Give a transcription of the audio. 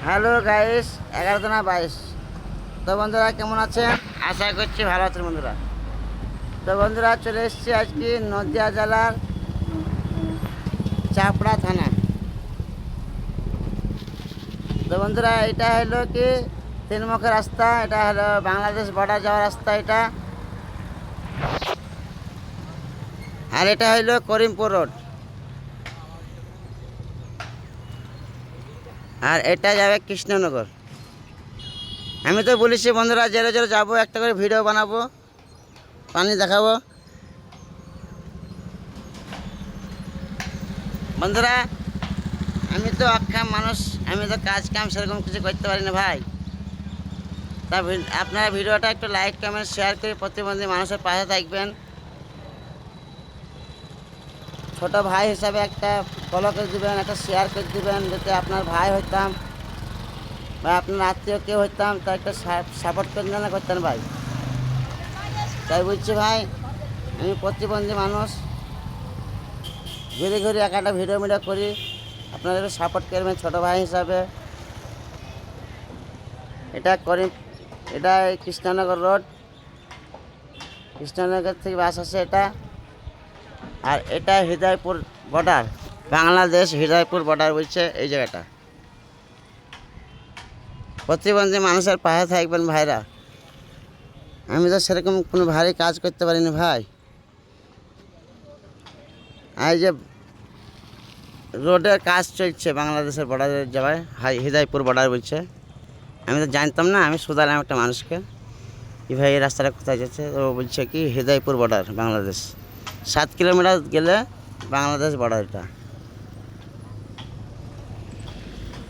Hello guys, 11 না 22। তো বন্ধুরা কেমন আছেন? আশা করছি ভালো আছেন বন্ধুরা। তো বন্ধুরা চলে এসেছি আজকে নদিয়া জেলার চাপড়া থানা। তো বন্ধুরা এটা হলো কি তিনমুখী রাস্তা, এটা হলো বাংলাদেশ বর্ডার যাওয়ার রাস্তা এটা। আর এটা হলো করিমপুর রোড। আর এটা যাবে কৃষ্ণনগর। আমি তো বলেছি বন্ধুরা জেরে জেরে যাবো, একটা করে ভিডিও বানাবো, পানি দেখাবো। বন্ধুরা আমি তো অক্ষম মানুষ, আমি তো কাজ কাম সেরকম কিছু করতে পারি না ভাই। তা আপনারা ভিডিওটা একটু লাইক কমেন্ট শেয়ার করে প্রতিবন্ধী মানুষের পাশে থাকবেন। ছোট ভাই হিসাবে একটা ফলো করে দেবেন, একটা শেয়ার করে দেবেন, যাতে আপনার ভাই হইতাম বা আপনার আত্মীয় কেউ হইতাম তা একটা সাপোর্ট করে না করতেন ভাই। তাই বলছি ভাই, আমি প্রতিবন্ধী মানুষ, ঘুরে ঘুরে একটা ভিডিও করি, আপনারা একটু সাপোর্ট করবেন ছোটো ভাই হিসাবে। এটা কৃষ্ণনগর রোড, কৃষ্ণনগর থেকে বাস আসে এটা। আর এটা হৃদয়পুর বর্ডার, বাংলাদেশ হৃদয়পুর বর্ডার বলছে এই জায়গাটা। প্রতিবন্ধী মানুষের পাশে থাকবেন ভাইরা। আমি তো সেরকম কোনো ভারী কাজ করতে পারিনি ভাই। আর যে রোডের কাজ চলছে বাংলাদেশের বর্ডারে যাওয়ায়, হৃদয়পুর বর্ডার বলছে। আমি তো জানতাম না, আমি শুধালাম একটা মানুষকে কি ভাই এই রাস্তাটা কোথায় যাচ্ছে। ও বলছে কি হৃদয়পুর বর্ডার বাংলাদেশ, 7 কিলোমিটার গেলে বাংলাদেশ বর্ডার এটা।